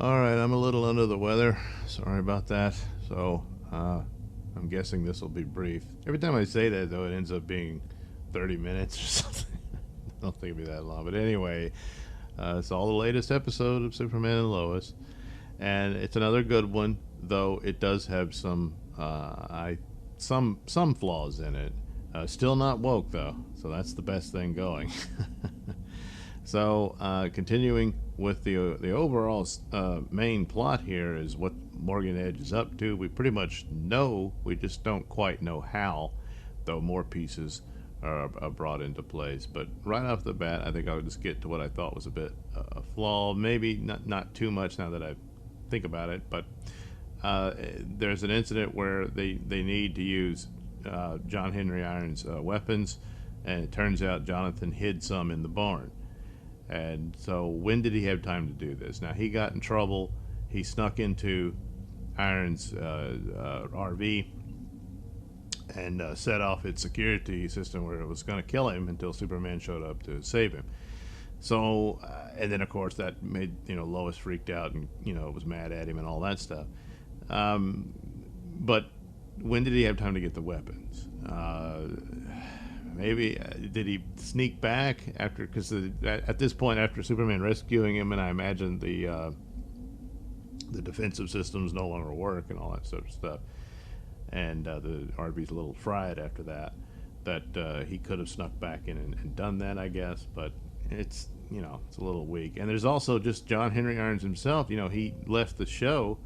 All right, I'm a little under the weather. Sorry about that. So, I'm guessing this will be brief. Every time I say that, though, it ends up being 30 minutes or something. I don't think it'll be that long. But anyway, it's all the latest episode of Superman and Lois, and it's another good one. Though it does have some flaws in it. Still not woke though, so that's the best thing going. So, continuing with the overall main plot here is what Morgan Edge is up to. We pretty much know, we just don't quite know how, though more pieces are brought into place. But right off the bat, I think I'll just get to what I thought was a bit a flaw. Maybe not too much now that I think about it, but there's an incident where they need to use John Henry Irons' weapons, and it turns out Jonathan hid some in the barn. And so, when did he have time to do this? Now, he got in trouble. He snuck into Irons' RV and set off its security system where it was going to kill him until Superman showed up to save him. So, and then of course that made Lois freaked out and was mad at him and all that stuff. But when did he have time to get the weapons? Maybe did he sneak back after? Because at this point, after Superman rescuing him, and I imagine the defensive systems no longer work and all that sort of stuff, and the RV's a little fried after that. That he could have snuck back in and done that, I guess, but it's it's a little weak. And there's also just John Henry Irons himself. He left the show.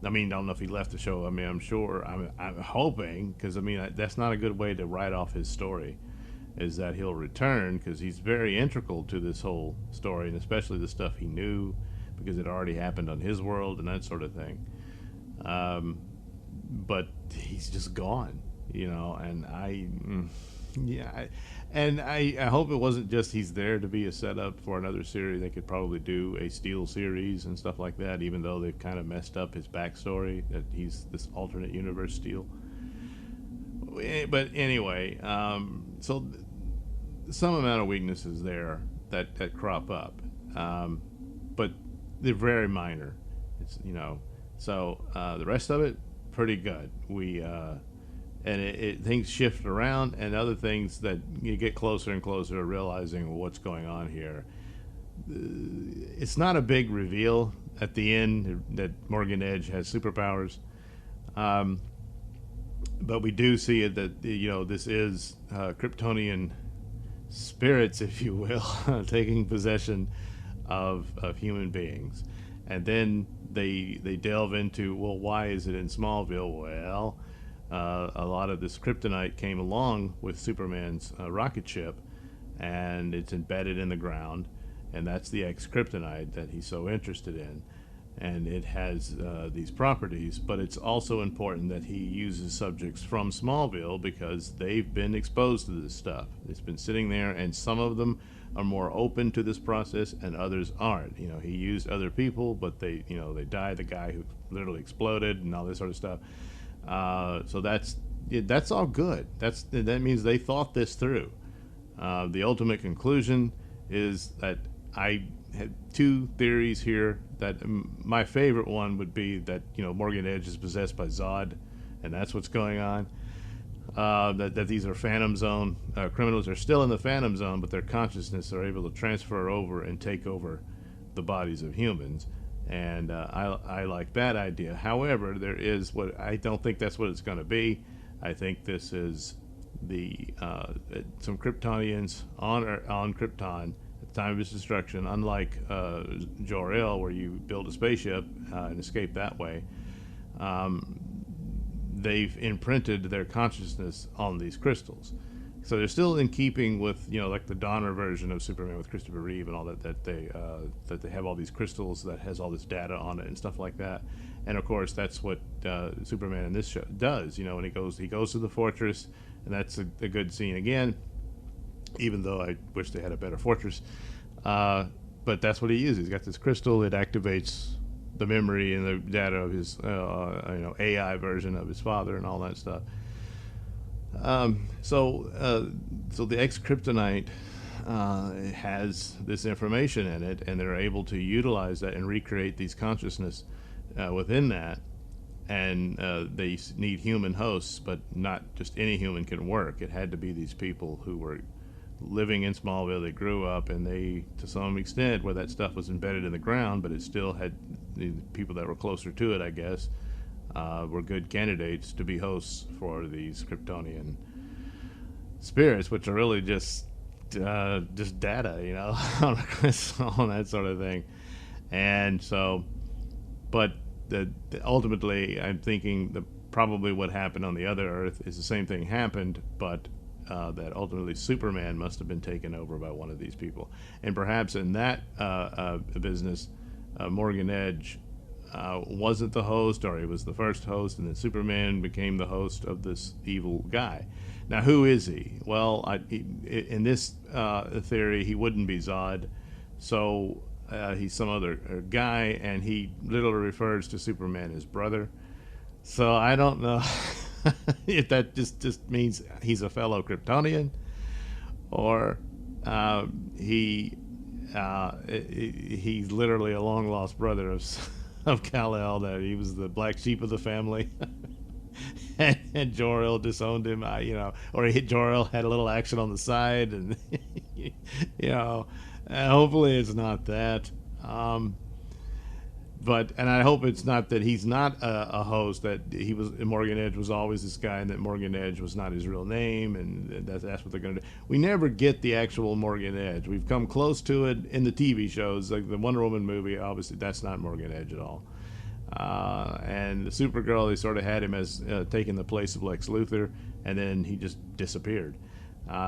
I mean, I don't know if he left the show. I mean, I'm sure. I'm hoping, because I mean that's not a good way to write off his story, is that he'll return, because he's very integral to this whole story, and especially the stuff he knew, because it already happened on his world and that sort of thing. But he's just gone, and I hope it wasn't just he's there to be a setup for another series. They could probably do a Steel series and stuff like that, even though they've kind of messed up his backstory, that he's this alternate universe Steel. But anyway, so some amount of weaknesses there that crop up, but they're very minor. It's so the rest of it pretty good. And things shift around, and other things that you get closer and closer to realizing what's going on here. It's not a big reveal at the end that Morgan Edge has superpowers, but we do see it that this is Kryptonian spirits, if you will, taking possession of human beings, and then they delve into, well, why is it in Smallville? Well, a lot of this kryptonite came along with Superman's rocket ship, and it's embedded in the ground, and that's the X-kryptonite that he's so interested in. And it has these properties, but it's also important that he uses subjects from Smallville, because they've been exposed to this stuff. It's been sitting there, and some of them are more open to this process, and others aren't. He used other people, but they died. The guy who literally exploded and all this sort of stuff. So that's all good. That means they thought this through. The ultimate conclusion is that I had two theories here. That my favorite one would be that Morgan Edge is possessed by Zod, and that's what's going on. That these are Phantom Zone criminals are still in the Phantom Zone, but their consciousness are able to transfer over and take over the bodies of humans. And I like that idea. However, there is what I don't think that's what it's going to be. I think this is some Kryptonians on Krypton at the time of its destruction. Unlike Jor-El, where you build a spaceship and escape that way, they've imprinted their consciousness on these crystals. So they're still in keeping with like the Donner version of Superman with Christopher Reeve and all that they have all these crystals that has all this data on it and stuff like that. And of course that's what Superman in this show does. When he goes to the fortress, and that's a good scene again. Even though I wish they had a better fortress, but that's what he uses. He's got this crystal. It activates the memory and the data of his AI version of his father and all that stuff. So the X-kryptonite has this information in it, and they're able to utilize that and recreate these consciousness within that. And they need human hosts, but not just any human can work. It had to be these people who were living in Smallville. They grew up, and they, to some extent, where that stuff was embedded in the ground, but it still had the people that were closer to it, I guess, were good candidates to be hosts for these Kryptonian spirits, which are really just data, you know, on that sort of thing. And so, but ultimately, I'm thinking that probably what happened on the other Earth is the same thing happened, but that ultimately Superman must have been taken over by one of these people. And perhaps in that business, Morgan Edge wasn't the host, or he was the first host, and then Superman became the host of this evil guy. Now, who is he? Well, in this theory, he wouldn't be Zod, so he's some other guy, and he literally refers to Superman as brother. So I don't know if that just means he's a fellow Kryptonian, or he's literally a long lost brother of Kal-El, that he was the black sheep of the family. and Jor-El disowned him, or Jor-El had a little action on the side, and hopefully it's not that. And I hope it's not that he's not a host, that Morgan Edge was always this guy, and that Morgan Edge was not his real name, and that's what they're going to do. We never get the actual Morgan Edge. We've come close to it in the TV shows, like the Wonder Woman movie. Obviously, that's not Morgan Edge at all. And the Supergirl, they sort of had him as taking the place of Lex Luthor, and then he just disappeared.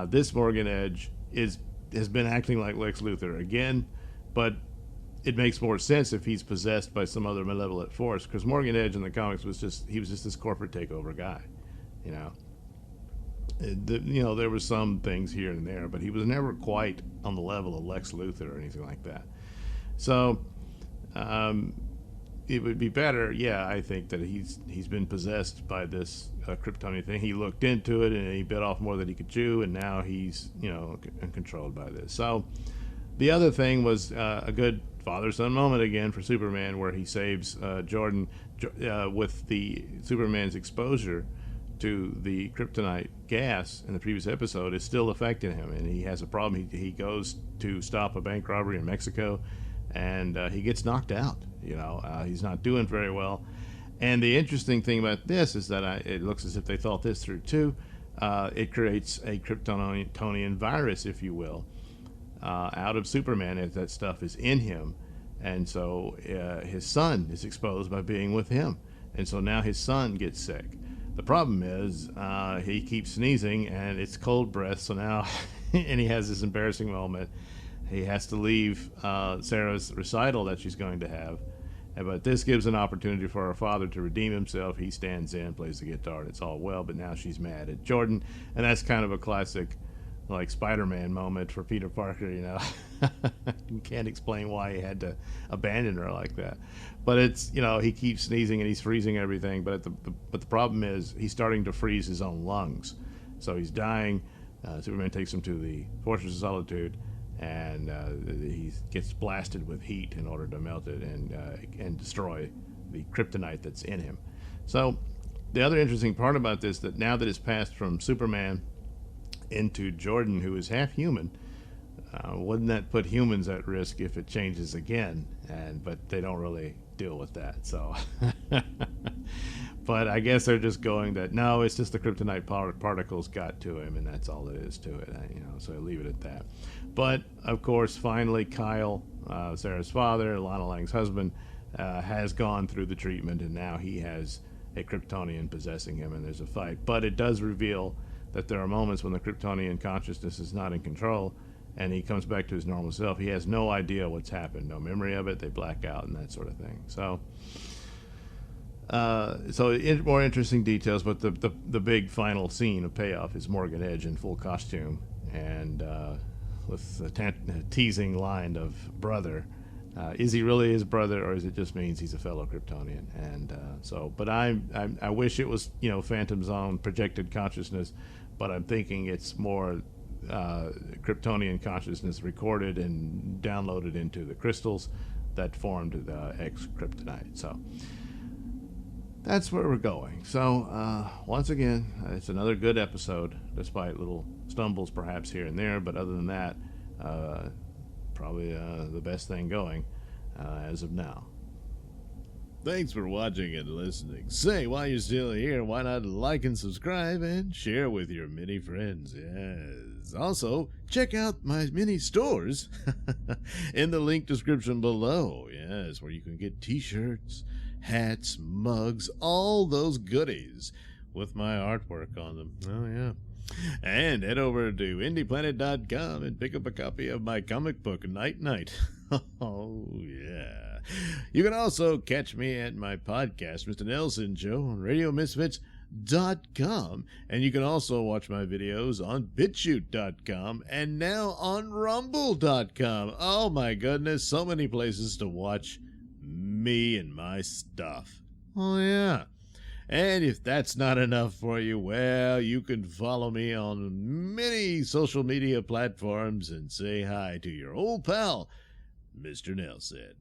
This Morgan Edge has been acting like Lex Luthor again, but it makes more sense if he's possessed by some other malevolent force, because Morgan Edge in the comics was just this corporate takeover guy. There were some things here and there, but he was never quite on the level of Lex Luthor or anything like that. So it would be better, I think, that he's been possessed by this Kryptonian thing. He looked into it, and he bit off more than he could chew, and now he's controlled by this. So the other thing was a good father-son moment again for Superman, where he saves Jordan with the Superman's exposure to the kryptonite gas in the previous episode is still affecting him, and he has a problem. He goes to stop a bank robbery in Mexico, and he gets knocked out. He's not doing very well. And the interesting thing about this is that it looks as if they thought this through too. It creates a Kryptonian virus, if you will, out of Superman, as that stuff is in him. And so his son is exposed by being with him. And so now his son gets sick. The problem is he keeps sneezing, and it's cold breath. So now, and he has this embarrassing moment. He has to leave Sarah's recital that she's going to have. But this gives an opportunity for her father to redeem himself. He stands in, plays the guitar, and it's all well. But now she's mad at Jordan. And that's kind of a classic, like, Spider-Man moment for Peter Parker, You can't explain why he had to abandon her like that. But it's, he keeps sneezing and he's freezing everything. But the problem is he's starting to freeze his own lungs. So he's dying. Superman takes him to the Fortress of Solitude, and he gets blasted with heat in order to melt it and destroy the kryptonite that's in him. So the other interesting part about this, that now that it's passed from Superman into Jordan, who is half human, wouldn't that put humans at risk if it changes again? But they don't really deal with that. So, but I guess they're just going that no, it's just the kryptonite particles got to him, and that's all it is to it. So I leave it at that. But of course, finally, Kyle, Sarah's father, Lana Lang's husband, has gone through the treatment, and now he has a Kryptonian possessing him, and there's a fight. But it does reveal that there are moments when the Kryptonian consciousness is not in control, and he comes back to his normal self. He has no idea what's happened, no memory of it. They black out and that sort of thing. So, more interesting details, but the big final scene of payoff is Morgan Edge in full costume, and with a teasing line of brother. Is he really his brother, or is it just means he's a fellow Kryptonian? And but I wish it was Phantom Zone projected consciousness, but I'm thinking it's more Kryptonian consciousness recorded and downloaded into the crystals that formed the X-kryptonite. So that's where we're going. So once again, it's another good episode, despite little stumbles perhaps here and there. But other than that, probably the best thing going as of now. Thanks for watching and listening. Say, while you're still here, why not like and subscribe and share with your many friends? Yes. Also, check out my mini stores in the link description below. Yes, where you can get t-shirts, hats, mugs, all those goodies with my artwork on them. Oh, yeah. And head over to indieplanet.com and pick up a copy of my comic book, Night Night. Oh, yeah. You can also catch me at my podcast, Mr Nailsin Show, on RadioMisfits.com. And you can also watch my videos on BitChute.com and now on Rumble.com. Oh, my goodness. So many places to watch me and my stuff. Oh, yeah. And if that's not enough for you, well, you can follow me on many social media platforms and say hi to your old pal, Mr. Nailsin.